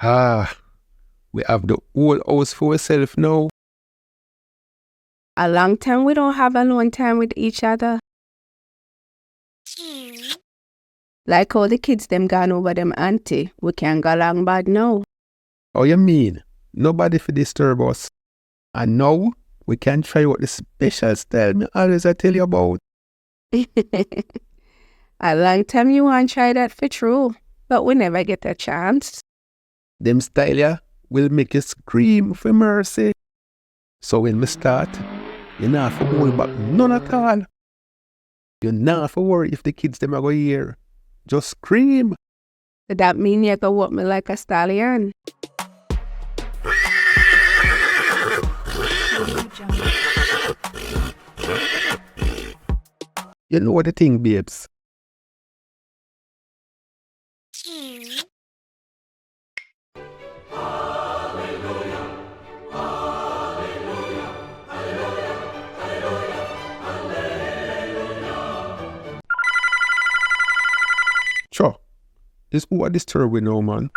Ah, we have the whole house for ourselves now. A long time we don't have alone time with each other. Like all the kids them gone over them auntie, we can't go along bad now. How you mean? Nobody for disturb us. And now, we can try out the special style me always I tell you about. A long time you want to try that for true, but we never get a chance. Them style ya will make you scream for mercy. So when we start, you not have to hold back none at all. You not have to worry if the kids them are going to hear. Just scream. So that mean you can walk me like a stallion. You know what the thing, babes. Sure. This who are disturbing now, man.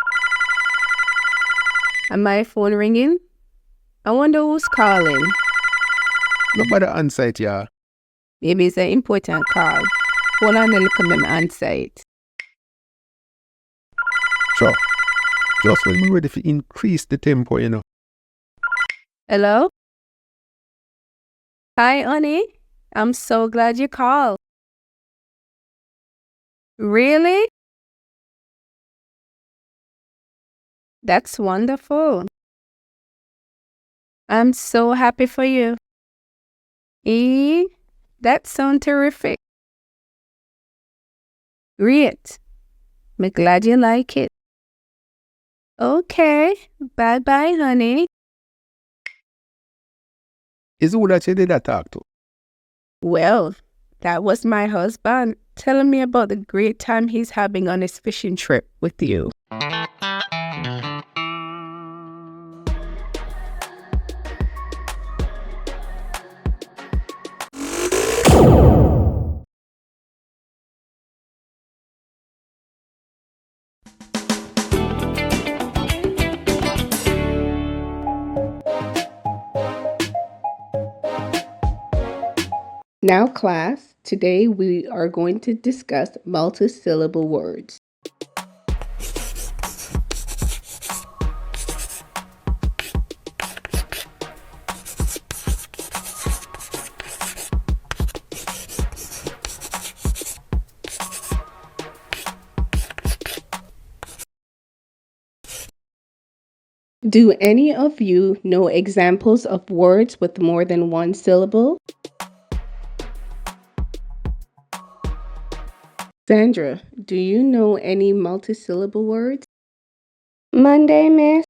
And my phone ringing? I wonder who's calling. Nobody answer it, yeah. Maybe it's an important call. Hold on a little bit, answer it. Sure. Just when we're ready to increase the tempo, you know. Hello? Hi, honey. I'm so glad you called. Really? That's wonderful. I'm so happy for you. That sounds terrific. Great. I'm glad you like it. Okay. Bye-bye, honey. Is who that you did that talk to? Well, that was my husband telling me about the great time he's having on his fishing trip with you. Now, class, today we are going to discuss multi-syllable words. Do any of you know examples of words with more than one syllable? Sandra, do you know any multi-syllable words? Monday, miss.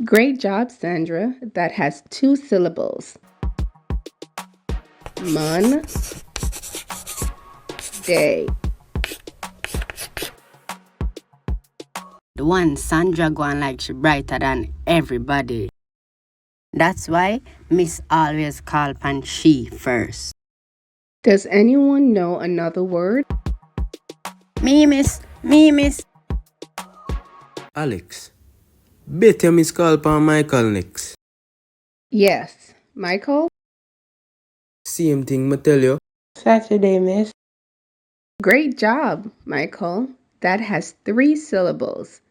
Great job, Sandra. That has 2 syllables. Day. The one Sandra go on like she brighter than everybody. That's why Miss always call pan she first. Does anyone know another word? Me, miss. Me, miss. Alex, bet you miss call pan Michael next. Yes. Michael? Same thing me tell you. Saturday, miss. Great job, Michael. That has 3 syllables.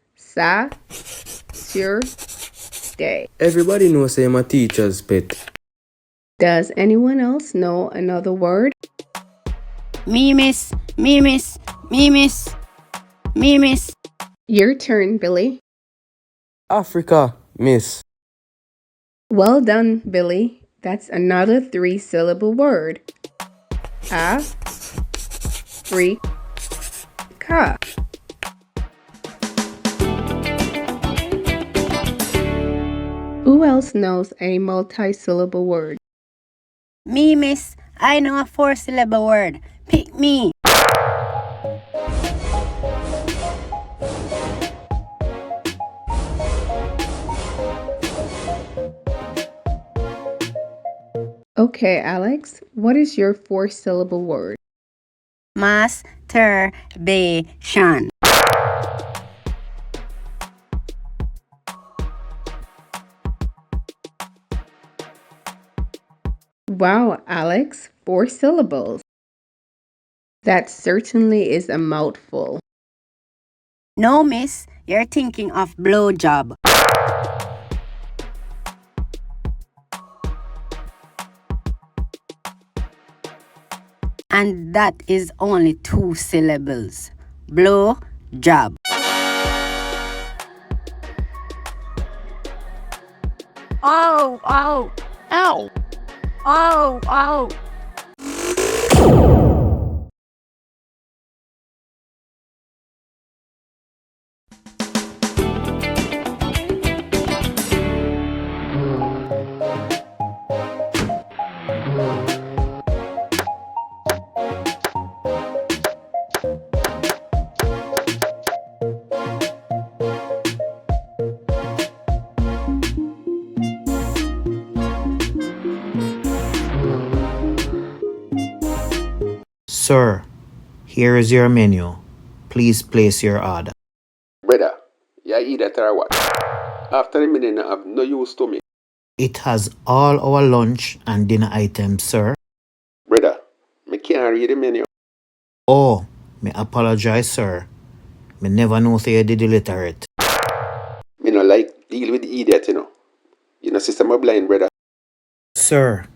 Day. Everybody knows say my teacher's pet. Does anyone else know another word? Me, miss. Me, miss. Me, miss. Me, miss. Your turn, Billy. Africa, miss. Well done, Billy. That's another 3-syllable word. Africa. Who else knows a multi-syllable word? Me, miss. I know a 4-syllable word. Pick me. Okay, Alex, what is your 4-syllable word? Masturbation. Wow, Alex, 4 syllables. That certainly is a mouthful. No, miss. You're thinking of blowjob. And that is only 2 syllables. Blow job. Oh, oh, ow. Oh, oh. Sir, here is your menu. Please place your order. Brother, you eat that or what? After a minute, I have no use to me. It has all our lunch and dinner items, sir. Brother, me can't read the menu. Oh, me apologize, sir. Me never know say you did illiterate. Me no like deal with the idiot, you know. You know, sister, my blind brother. Sir,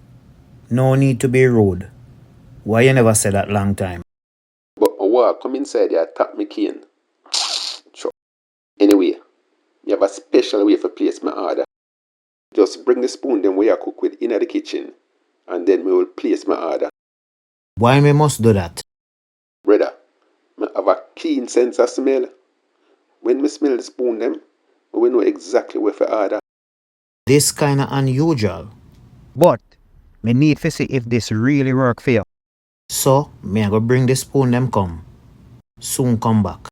no need to be rude. Why you never said that long time? But I walk come inside there, tap me cane. Sure. Anyway, me have a special way for place my order. Just bring the spoon them where I cook with in the kitchen, and then we will place my order. Why me must do that? Brother, me have a keen sense of smell. When me smell the spoon them, we know exactly where for order. This kinda unusual. But me need to see if this really work for you. So, me I go bring the spoon them come. Soon come back.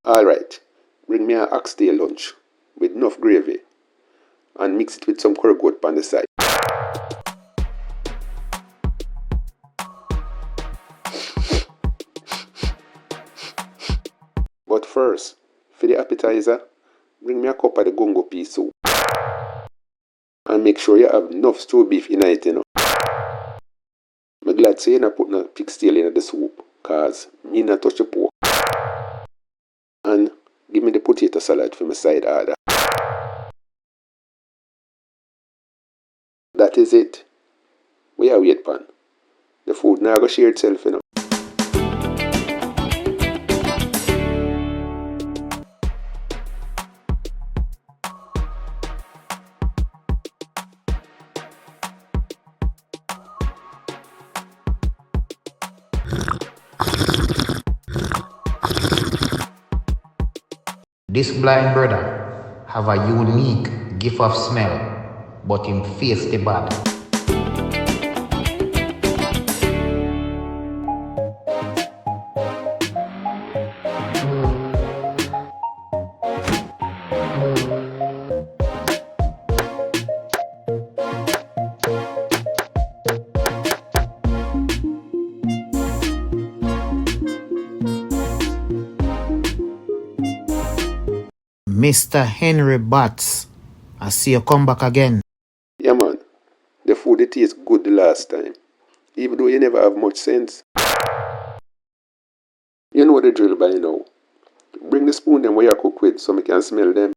Alright, bring me an oxtail lunch with enough gravy and mix it with some curry goat on the side. But first, for the appetizer, bring me a cup of the gongo pea soup. And make sure you have enough stew beef in it, you know. I'm glad say you not put no pig's tail in the soup, cause me not touch the pork. And give me the potato salad for my side order. That is it. We are wait pan. The food now go share itself, you know. This blind brother have a unique gift of smell, but him face the bad. Mr. Henry Batts, I see you come back again. Yeah man, the food it tastes good the last time. Even though you never have much sense. You know the drill by now. Bring the spoon them where you cook with so me can smell them.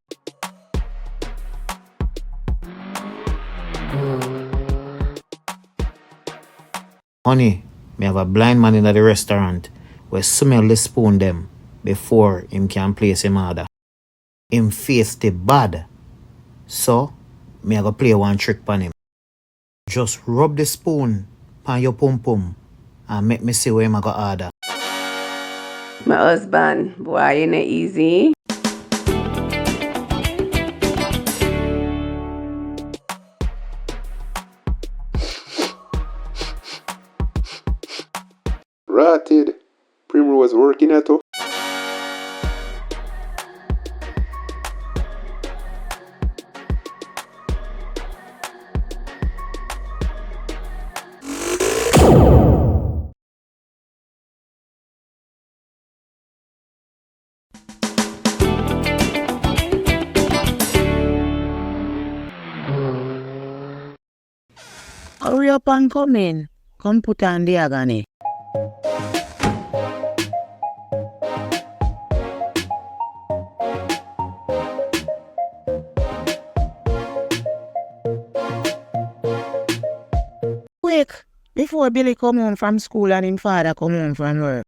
Honey, Me have a blind man in the restaurant where smell the spoon them before him can place him order. Him face the bad. So, me I go play one trick on him. Just rub the spoon on your pom pom and make me see where him I go order. My husband, boy, you know easy. Rotted. Primrose working at all. Hurry up and come in. Come put on the agony. Quick, before Billy come home from school and him father come home from work.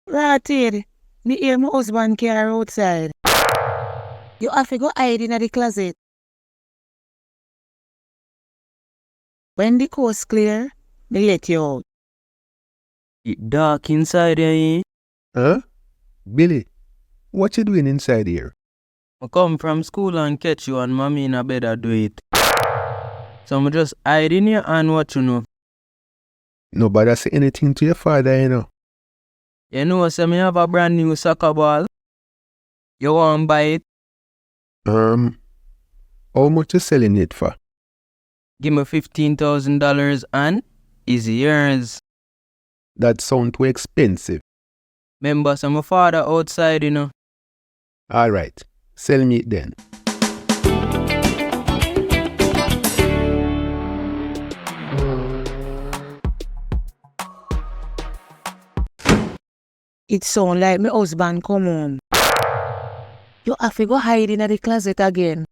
Rotted, me hear my husband car outside. You have to go hide in the closet. When the coast clear, me let you out. It dark inside here, eh? Huh? Billy, what you doing inside here? I come from school and catch you and mommy in a bed and do it. So I'm just hide in here and watch you know. Nobody say anything to your father, you know. You know, say me have a brand new soccer ball. You want buy it? How much you selling it for? Give me $15,000 and it's yours. That sound too expensive. Remember, so my father outside, you know. Alright, sell me it then. It sound like my husband come home. You have to go hide in the closet again.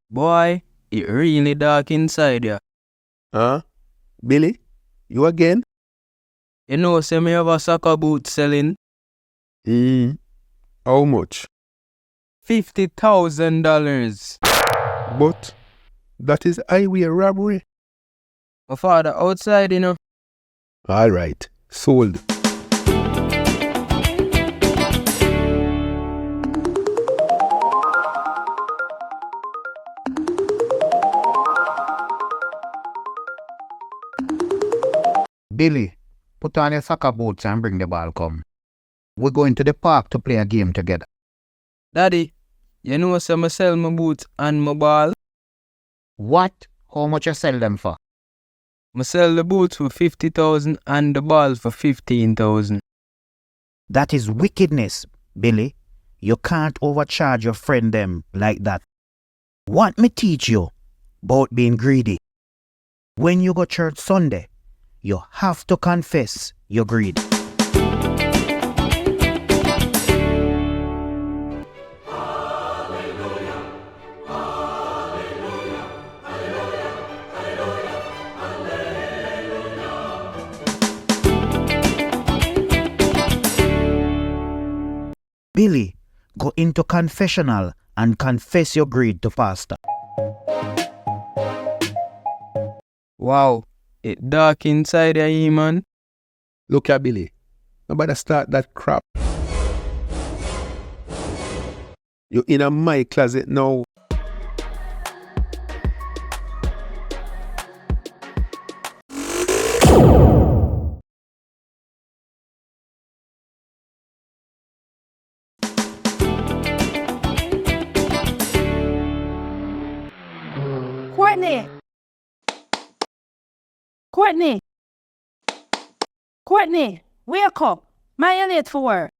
Boy, it really dark inside here. Huh? Billy? You again? You know, say me have a soccer boot selling How much? $50,000. But that is highway robbery. My father outside, you know. Alright, sold. Billy, put on your soccer boots and bring the ball come. We're going to the park to play a game together. Daddy, you know, say me sell my boots and my ball. What? How much you sell them for? I sell the boots for $50,000 and the ball for $15,000. That is wickedness, Billy. You can't overcharge your friend them like that. What me teach you about being greedy? When you go church Sunday, you have to confess your greed. Billy, go into confessional and confess your greed to pastor. Wow, it dark inside here, man. Look at Billy. Nobody start that crap. You in a my closet now. Courtney! Courtney! Courtney! Wake up! Man, you late for work.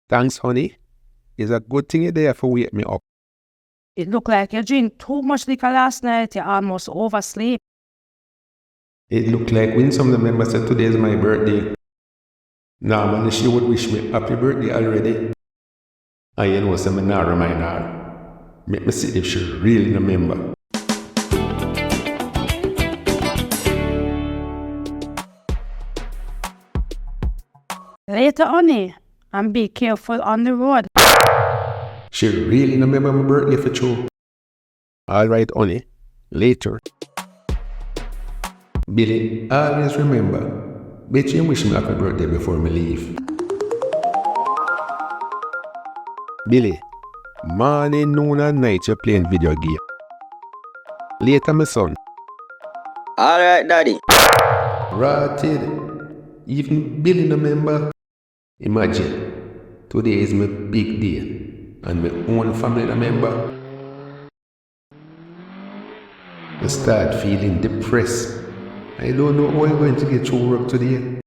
Thanks, honey. It's a good thing you're there for wake me up. It look like you drink too much liquor last night. You almost oversleep. It looked like when some of the members said today is my birthday. Normally she would wish me happy birthday already. And you know, some now remind her. Make me see if she really remember. Later, honey. And be careful on the road. She really remember my birthday for true. Alright, honey. Later. Billy, always remember. Bet you wish me happy birthday before me leave. Billy, morning, noon and night you're playing video game. Later, my son. Alright, daddy. Rotted. Even Billy remember. Imagine, today is my big day. And my own family member. I start feeling depressed. I don't know how I'm going to get through work today.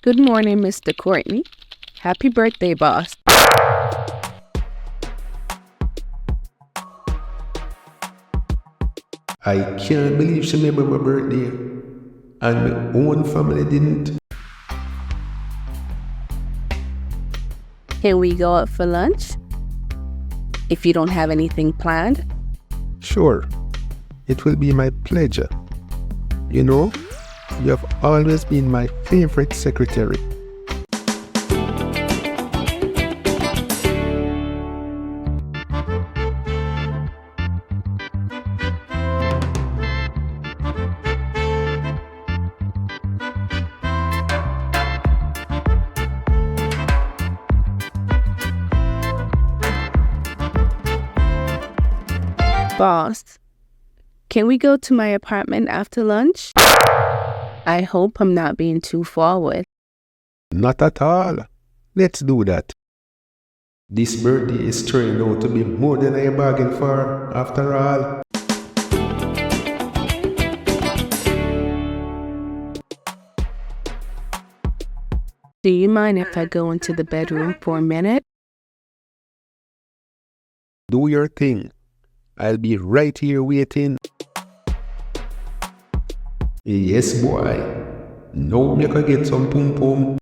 Good morning, Mr. Courtney. Happy birthday, boss. I can't believe she remember my birthday. And my own family didn't. Can we go out for lunch? If you don't have anything planned. Sure, it will be my pleasure. You know, you have always been my favorite secretary. Boss, can we go to my apartment after lunch? I hope I'm not being too forward. Not at all. Let's do that. This birthday is turning out to be more than I bargained for, after all. Do you mind if I go into the bedroom for a minute? Do your thing. I'll be right here waiting. Yes, boy. Now you can get some Pom Pom.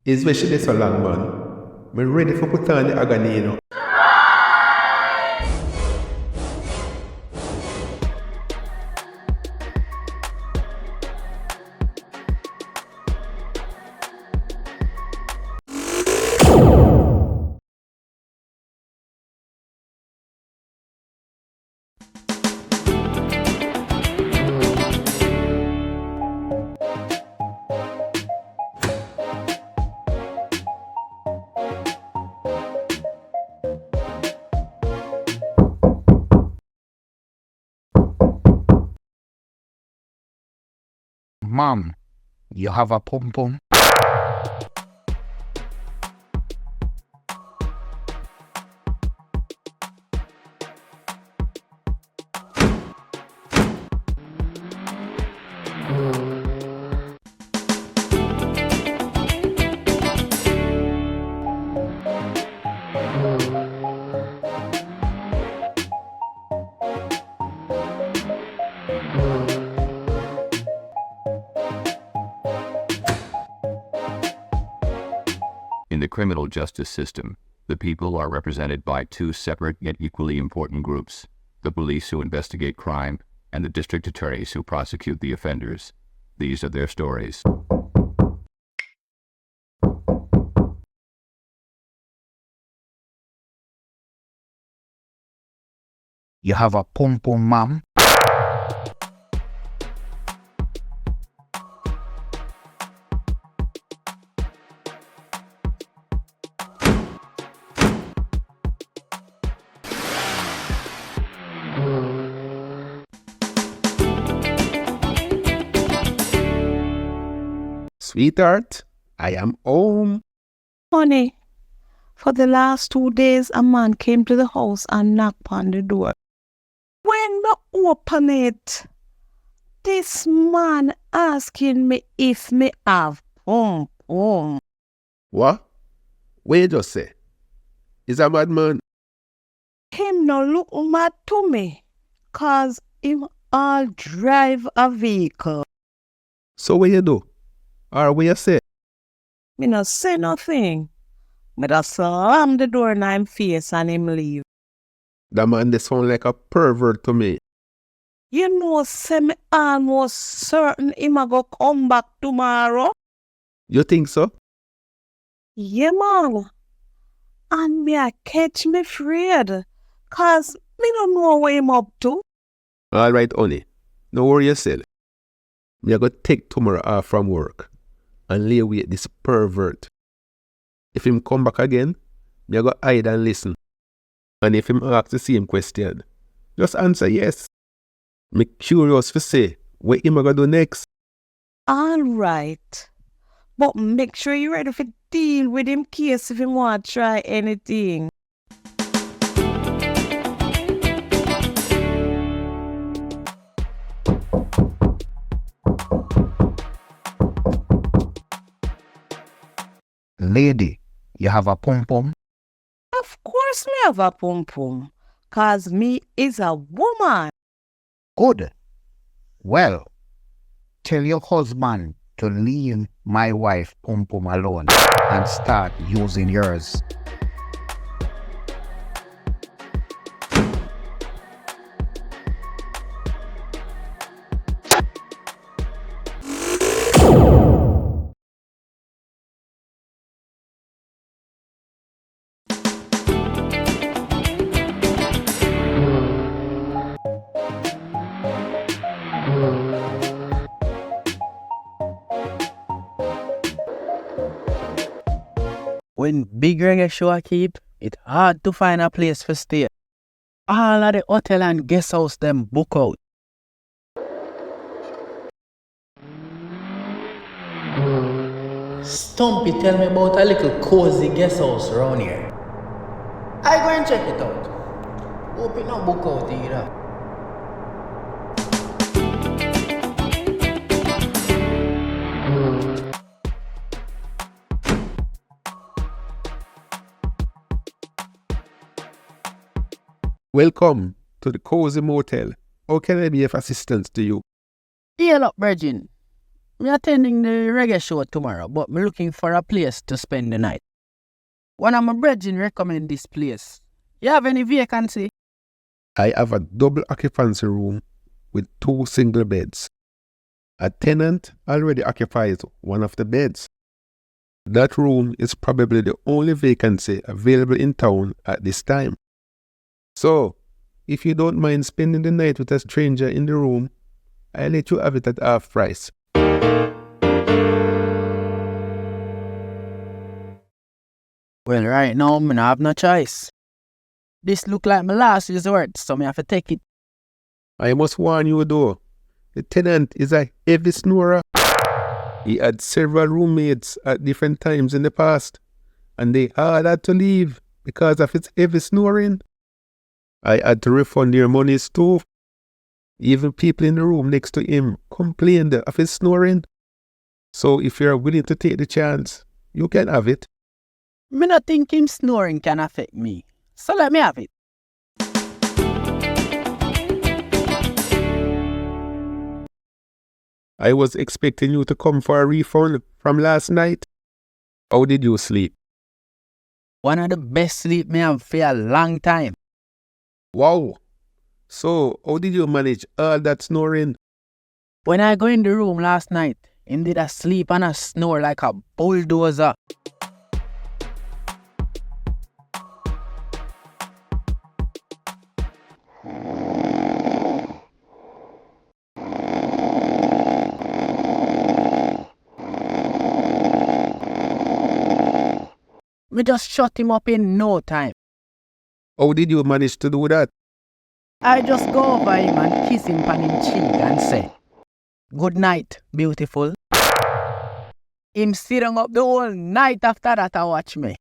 Especially this a long man. I'm ready for put on the agony, you know. Mom, you have a Pom Pom? In the criminal justice system, the people are represented by two separate yet equally important groups: the police who investigate crime and the district attorneys who prosecute the offenders. These are their stories. You have a Pom Pom, Mom? Sweetheart, I am home. Honey, for the last 2 days, a man came to the house and knocked on the door. When me open it, this man asking me if me have Pom Pom. What? What you just say? Is a mad man? Him no look mad to me, cause him all drive a vehicle. So what you do? Or what you say? Me no say nothing. Me just slam the door in him face and him leave. That man they sound like a pervert to me. You know, say me almost certain him a go come back tomorrow. You think so? Yeah, man. And me a catch me afraid, cause me don't know what him up to. Alright, honey. No worry yourself. Me a go take tomorrow off from work and lay wait this pervert. If him come back again, me a go hide and listen. And if him ask the same question, just answer yes. Me curious for say what him a go do next. Alright. But make sure you're ready for deal with him case if him want to try anything. Lady, you have a Pom Pom? Of course me have a Pom Pom, cause me is a woman. Good. Well, tell your husband to leave my wife Pom Pom alone and start using yours. When big reggae show I keep, it hard to find a place for stay. All of the hotel and guest house them book out. Stumpy tell me about a little cozy guest house around here. I go and check it out. Hope it not book out either. Welcome to the Cozy Motel. How can I be of assistance to you? Hail up, Virgin. Me attending the reggae show tomorrow, but me looking for a place to spend the night. One of my brethren recommend this place. You have any vacancy? I have a double occupancy room with 2 single beds. A tenant already occupies one of the beds. That room is probably the only vacancy available in town at this time. So, if you don't mind spending the night with a stranger in the room, I'll let you have it at half price. Well, right now, me no have no choice. This look like my last resort, so me have to take it. I must warn you though, the tenant is a heavy snorer. He had several roommates at different times in the past, and they all had to leave because of his heavy snoring. I had to refund their monies too. Even people in the room next to him complained of his snoring. So if you're willing to take the chance, you can have it. Me not think him snoring can affect me, so let me have it. I was expecting you to come for a refund from last night. How did you sleep? One of the best sleep me have for a long time. Wow. So, how did you manage all that snoring? When I go in the room last night, him did a sleep and a snore like a bulldozer. Me just shut him up in no time. How did you manage to do that? I just go over him and kiss him on him cheek and say, "Good night, beautiful." Him sit down up the whole night after that and watch me.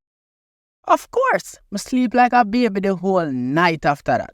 Of course, I sleep like a baby the whole night after that.